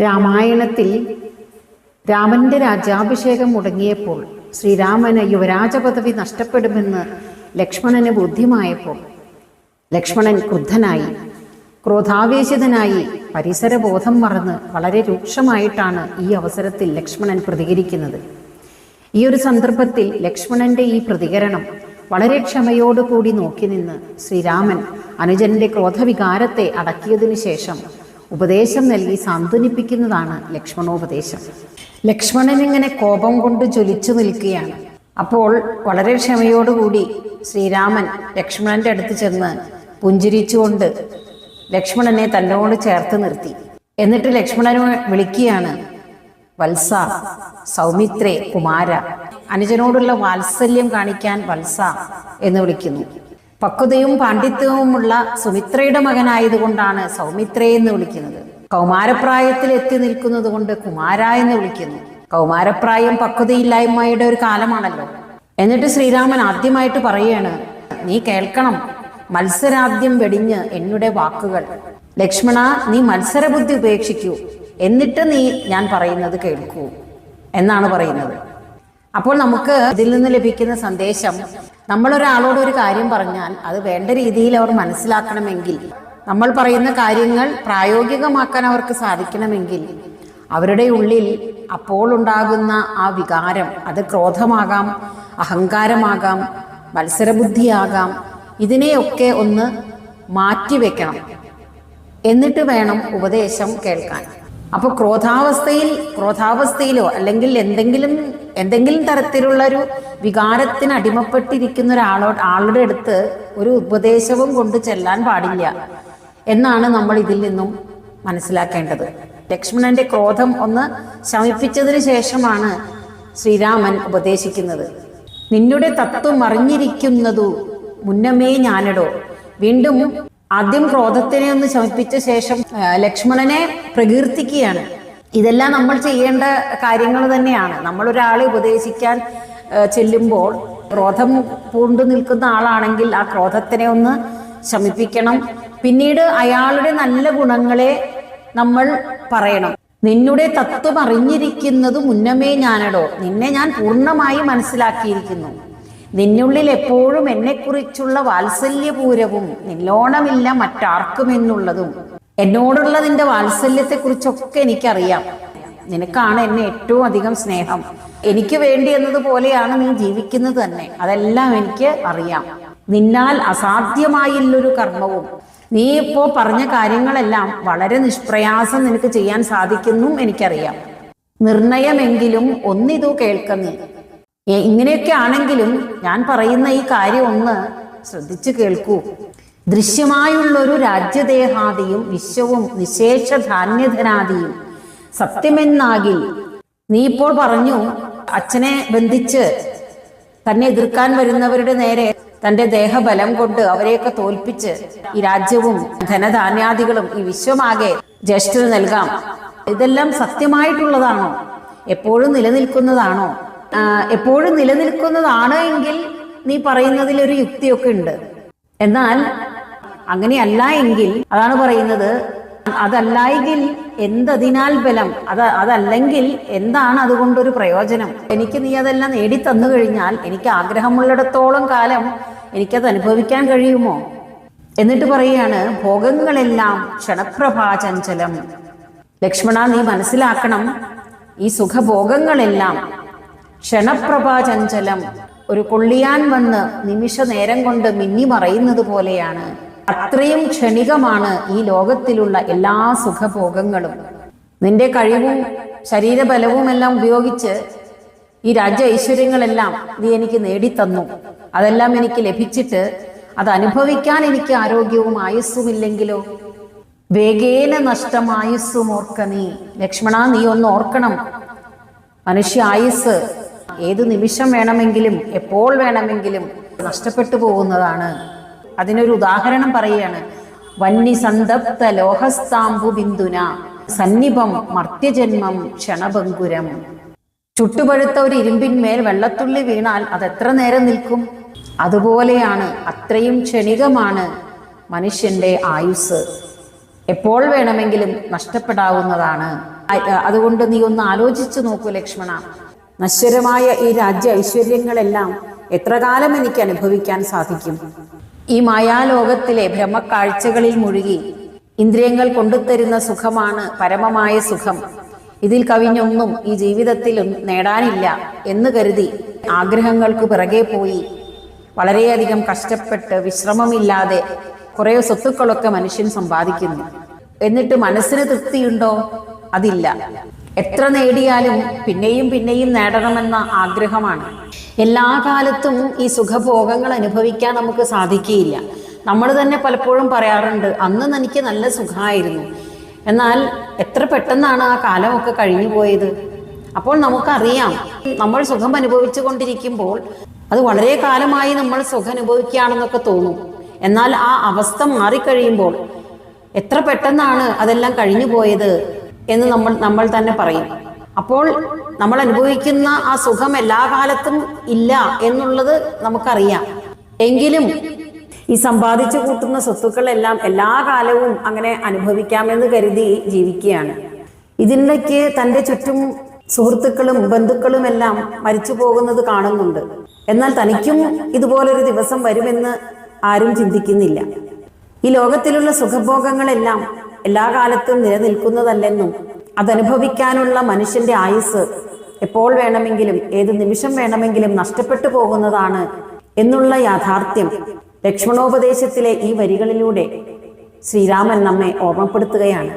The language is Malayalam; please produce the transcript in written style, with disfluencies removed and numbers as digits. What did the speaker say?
രാമായണത്തിൽ രാമന്റെ രാജ്യാഭിഷേകം മുടങ്ങിയപ്പോൾ ശ്രീരാമന് യുവരാജ പദവി നഷ്ടപ്പെടുമെന്ന് ലക്ഷ്മണന് ബോധ്യമായപ്പോൾ ലക്ഷ്മണൻ ക്രുദ്ധനായി, ക്രോധാവേശിതനായി, പരിസരബോധം മറന്ന് വളരെ രൂക്ഷമായിട്ടാണ് ഈ അവസരത്തിൽ ലക്ഷ്മണൻ പ്രതികരിക്കുന്നത്. ഈ ഒരു സന്ദർഭത്തിൽ ലക്ഷ്മണന്റെ ഈ പ്രതികരണം വളരെ ക്ഷമയോടുകൂടി നോക്കി നിന്ന് ശ്രീരാമൻ അനുജന്റെ ക്രോധവികാരത്തെ അടക്കിയതിനു ശേഷം ഉപദേശം നൽകി സാന്ത്വനിപ്പിക്കുന്നതാണ് ലക്ഷ്മണോപദേശം. ലക്ഷ്മണൻ ഇങ്ങനെ കോപം കൊണ്ട് ജ്വലിച്ചു നിൽക്കുകയാണ്. അപ്പോൾ വളരെ ക്ഷമയോടുകൂടി ശ്രീരാമൻ ലക്ഷ്മണന്റെ അടുത്ത് ചെന്ന് പുഞ്ചിരിച്ചുകൊണ്ട് ലക്ഷ്മണനെ തന്നോട് ചേർത്ത് നിർത്തി. എന്നിട്ട് ലക്ഷ്മണനെ വിളിക്കുകയാണ്, വത്സ, സൗമിത്രേ, കുമാര. അനുജനോടുള്ള വാത്സല്യം കാണിക്കാൻ വത്സ എന്ന് വിളിക്കുന്നു. പക്വതയും പാണ്ഡിത്യവുമുള്ള സുമിത്രയുടെ മകനായതുകൊണ്ടാണ് സൗമിത്രേ എന്ന് വിളിക്കുന്നത്. കൗമാരപ്രായത്തിൽ എത്തി നിൽക്കുന്നത് കൊണ്ട് കുമാര എന്ന് വിളിക്കുന്നു. കൗമാരപ്രായം പക്വതയില്ലായ്മയുടെ ഒരു കാലമാണല്ലോ. എന്നിട്ട് ശ്രീരാമൻ ആദ്യമായിട്ട് പറയാണ്, നീ കേൾക്കണം, മത്സരാദ്യം വെടിഞ്ഞ് എന്നുടെ വാക്കുകൾ. ലക്ഷ്മണ, നീ മത്സരബുദ്ധി ഉപേക്ഷിക്കൂ, എന്നിട്ട് നീ ഞാൻ പറയുന്നത് കേൾക്കൂ എന്നാണ് പറയുന്നത്. അപ്പോൾ നമുക്ക് ഇതിൽ നിന്ന് ലഭിക്കുന്ന സന്ദേശം, നമ്മളൊരാളോട് ഒരു കാര്യം പറഞ്ഞാൽ അത് വേണ്ട രീതിയിൽ അവർ മനസ്സിലാക്കണമെങ്കിൽ, നമ്മൾ പറയുന്ന കാര്യങ്ങൾ പ്രായോഗികമാക്കാൻ അവർക്ക് സാധിക്കണമെങ്കിൽ അവരുടെ ഉള്ളിൽ അപ്പോൾ ഉണ്ടാകുന്ന ആ വികാരം, അത് ക്രോധമാകാം, അഹങ്കാരമാകാം, മത്സരബുദ്ധിയാകാം, ഇതിനെയൊക്കെ ഒന്ന് മാറ്റിവെക്കണം. എന്നിട്ട് വേണം ഉപദേശം കേൾക്കാൻ. അപ്പോൾ ക്രോധാവസ്ഥയിലോ അല്ലെങ്കിൽ എന്തെങ്കിലും തരത്തിലുള്ളൊരു വികാരത്തിന് അടിമപ്പെട്ടിരിക്കുന്ന ആളുടെ അടുത്ത് ഒരു ഉപദേശവും കൊണ്ട് ചെല്ലാൻ പാടില്ല എന്നാണ് നമ്മൾ ഇതിൽ നിന്നും മനസ്സിലാക്കേണ്ടത്. ലക്ഷ്മണന്റെ ക്രോധം ഒന്ന് ശമിപ്പിച്ചതിന് ശേഷമാണ് ശ്രീരാമൻ ഉപദേശിക്കുന്നത്. നിന്നുടെ തത്വം അറിഞ്ഞിരിക്കുന്നതു മുന്നമേ ഞാനിടോ. വീണ്ടും ആദ്യം ക്രോധത്തിനെ ഒന്ന് ശമിപ്പിച്ച ശേഷം ലക്ഷ്മണനെ പ്രകീർത്തിക്കുകയാണ്. ഇതെല്ലാം നമ്മൾ ചെയ്യേണ്ട കാര്യങ്ങൾ തന്നെയാണ്. നമ്മളൊരാളെ ഉപദേശിക്കാൻ ചെല്ലുമ്പോൾ ക്രോധം പൂണ്ടു നിൽക്കുന്ന ആളാണെങ്കിൽ ആ ക്രോധത്തിനെ ഒന്ന് ശമിപ്പിക്കണം. പിന്നീട് അയാളുടെ നല്ല ഗുണങ്ങളെ നമ്മൾ പറയണം. നിന്നുടെ തത്വം അറിഞ്ഞിരിക്കുന്നത് മുന്നമേ ഞാനടോ. നിന്നെ ഞാൻ പൂർണ്ണമായി മനസ്സിലാക്കിയിരിക്കുന്നു. നിന്നുള്ളിൽ എപ്പോഴും എന്നെക്കുറിച്ചുള്ള വാത്സല്യപൂരവും നിന്നോണമില്ല മറ്റാർക്കും എന്നുള്ളതും. എന്നോടുള്ള നിന്റെ വാത്സല്യത്തെക്കുറിച്ചൊക്കെ എനിക്കറിയാം. നിനക്കാണ് എന്നെ ഏറ്റവും അധികം സ്നേഹം. എനിക്ക് വേണ്ടി എന്നതുപോലെയാണ് നീ ജീവിക്കുന്നത് തന്നെ. അതെല്ലാം എനിക്ക് അറിയാം. നിന്നാൽ അസാധ്യമായുള്ളൊരു കർമ്മവും, നീ ഇപ്പോൾ പറഞ്ഞ കാര്യങ്ങളെല്ലാം വളരെ നിഷ്പ്രയാസം നിനക്ക് ചെയ്യാൻ സാധിക്കുന്നും എനിക്കറിയാം. നിർണയമെങ്കിലും ഒന്നിതു കേൾക്കുന്നീ. ഇങ്ങനെയൊക്കെ ആണെങ്കിലും ഞാൻ പറയുന്ന ഈ കാര്യം ഒന്ന് ശ്രദ്ധിച്ചു കേൾക്കൂ. ദൃശ്യമായുള്ളൊരു രാജ്യദേഹാദിയും വിശ്വവും നിശേഷ ധാന്യധനാദിയും സത്യമെന്നാകിൽ. നീ ഇപ്പോൾ പറഞ്ഞു, അച്ഛനെ ബന്ധിച്ച് തന്നെ എതിർക്കാൻ വരുന്നവരുടെ നേരെ തൻ്റെ ദേഹബലം കൊണ്ട് അവരെയൊക്കെ തോൽപ്പിച്ച് ഈ രാജ്യവും ധനധാന്യാദികളും ഈ വിശ്വമാകെ ജ്യേഷ്ഠന് നൽകാം. ഇതെല്ലാം സത്യമായിട്ടുള്ളതാണോ? എപ്പോഴും നിലനിൽക്കുന്നതാണോ? എപ്പോഴും നിലനിൽക്കുന്നതാണ് എങ്കിൽ നീ പറയുന്നതിലൊരു യുക്തിയൊക്കെ ഉണ്ട്. എന്നാൽ അങ്ങനെയല്ല എങ്കിൽ, അതാണ് പറയുന്നത്, അതല്ലെങ്കിൽ എന്തതിനാൽ ബലം, അതല്ലെങ്കിൽ എന്താണ് അതുകൊണ്ടൊരു പ്രയോജനം? എനിക്ക് നീ അതെല്ലാം നേടിത്തന്നു കഴിഞ്ഞാൽ എനിക്ക് ആഗ്രഹമുള്ളിടത്തോളം കാലം എനിക്കത് അനുഭവിക്കാൻ കഴിയുമോ? എന്നിട്ട് പറയുകയാണ്, ഭോഗങ്ങളെല്ലാം ക്ഷണപ്രഭാചഞ്ചലം. ലക്ഷ്മണ, നീ മനസ്സിലാക്കണം, ഈ സുഖഭോഗങ്ങളെല്ലാം ക്ഷണപ്രഭാചഞ്ചലം, ഒരു കൊള്ളിയാൻ വന്ന് നിമിഷ നേരം കൊണ്ട് മിന്നി മറയുന്നത് പോലെയാണ്. അത്രയും ക്ഷണികമാണ് ഈ ലോകത്തിലുള്ള എല്ലാ സുഖഭോഗങ്ങളും. നിന്റെ കഴിവും ശരീരബലവും എല്ലാം ഉപയോഗിച്ച് ഈ രാജ്യ ഐശ്വര്യങ്ങളെല്ലാം നീ എനിക്ക് നേടിത്തന്നു. അതെല്ലാം എനിക്ക് ലഭിച്ചിട്ട് അത് അനുഭവിക്കാൻ എനിക്ക് ആരോഗ്യവും ആയുസ്സുമില്ലെങ്കിലോ? വേഗേന നഷ്ടമായുസ്സും ഓർക്ക നീ. ലക്ഷ്മണ, നീ ഒന്ന് ഓർക്കണം, മനുഷ്യ ആയുസ് ഏതു നിമിഷം വേണമെങ്കിലും എപ്പോൾ വേണമെങ്കിലും നഷ്ടപ്പെട്ടു പോകുന്നതാണ്. അതിനൊരു ഉദാഹരണം പറയുകയാണ്, വന്നി സന്തപ്ത ലോഹസ്താംബു ബിന്ദുന സന്നിപം മർത്യജന്മം ക്ഷണഭങ്കുരം. ചുട്ടുപഴുത്ത ഒരു ഇരുമ്പിന്മേൽ വെള്ളത്തുള്ളി വീണാൽ അതെത്ര നേരം നിൽക്കും? അതുപോലെയാണ്, അത്രയും ക്ഷണികമാണ് മനുഷ്യന്റെ ആയുസ്. എപ്പോൾ വേണമെങ്കിലും നഷ്ടപ്പെടാവുന്നതാണ്. അതുകൊണ്ട് നീ ഒന്ന് ആലോചിച്ചു നോക്കൂ ലക്ഷ്മണ. നശ്വരമായ ഈ രാജ്യ ഐശ്വര്യങ്ങളെല്ലാം എത്ര കാലം എനിക്ക് അനുഭവിക്കാൻ സാധിക്കും? ഈ മായാലോകത്തിലെ ഭ്രമക്കാഴ്ചകളിൽ മുഴുകി ഇന്ദ്രിയങ്ങൾ കൊണ്ടുതരുന്ന സുഖമാണ് പരമമായ സുഖം. ഇതിൽ കവിഞ്ഞൊന്നും ഈ ജീവിതത്തിലും നേടാനില്ല എന്ന് കരുതി ആഗ്രഹങ്ങൾക്ക് പിറകെ പോയി വളരെയധികം കഷ്ടപ്പെട്ട് വിശ്രമമില്ലാതെ കുറേ സ്വത്തുക്കളൊക്കെ മനുഷ്യൻ സമ്പാദിക്കുന്നു. എന്നിട്ട് മനസ്സിന് തൃപ്തിയുണ്ടോ? അതില്ല. എത്ര നേടിയാലും പിന്നെയും പിന്നെയും നേടണമെന്ന ആഗ്രഹമാണ്. എല്ലാ കാലത്തും ഈ സുഖഭോഗങ്ങൾ അനുഭവിക്കാൻ നമുക്ക് സാധിക്കുകയില്ല. നമ്മൾ തന്നെ പലപ്പോഴും പറയാറുണ്ട്, അന്ന് എനിക്ക് നല്ല സുഖമായിരുന്നു. എന്നാൽ എത്ര പെട്ടെന്നാണ് ആ കാലമൊക്കെ കഴിഞ്ഞു പോയത്. അപ്പോൾ നമുക്കറിയാം, നമ്മൾ സുഖം അനുഭവിച്ചു കൊണ്ടിരിക്കുമ്പോൾ അത് വളരെ കാലമായി നമ്മൾ സുഖം അനുഭവിക്കുകയാണെന്നൊക്കെ തോന്നും. എന്നാൽ ആ അവസ്ഥ മാറിക്കഴിയുമ്പോൾ എത്ര പെട്ടെന്നാണ് അതെല്ലാം കഴിഞ്ഞു പോയത് എന്ന് നമ്മൾ തന്നെ പറയും. അപ്പോൾ നമ്മൾ അനുഭവിക്കുന്ന ആ സുഖം എല്ലാ കാലത്തും ഇല്ല എന്നുള്ളത് നമുക്കറിയാം. എങ്കിലും ഈ സമ്പാദിച്ചു കൂട്ടുന്ന സ്വത്തുക്കളെല്ലാം എല്ലാ കാലവും അങ്ങനെ അനുഭവിക്കാമെന്ന് കരുതി ജീവിക്കുകയാണ്. ഇതിനിടയ്ക്ക് തൻ്റെ ചുറ്റും സുഹൃത്തുക്കളും ബന്ധുക്കളും എല്ലാം മരിച്ചു പോകുന്നത് കാണുന്നുണ്ട്. എന്നാൽ തനിക്കും ഇതുപോലൊരു ദിവസം വരുമെന്ന് ആരും ചിന്തിക്കുന്നില്ല. ഈ ലോകത്തിലുള്ള സുഖഭോഗങ്ങളെല്ലാം എല്ലാ കാലത്തും നിലനിൽക്കുന്നതല്ലെന്നും അതനുഭവിക്കാനുള്ള മനുഷ്യന്റെ ആയുസ് എപ്പോൾ വേണമെങ്കിലും ഏത് നിമിഷം വേണമെങ്കിലും നഷ്ടപ്പെട്ടു പോകുന്നതാണ് എന്നുള്ള യാഥാർത്ഥ്യം ലക്ഷ്മണോപദേശത്തിലെ ഈ വരികളിലൂടെ ശ്രീരാമൻ നമ്മെ ഓർമ്മപ്പെടുത്തുകയാണ്.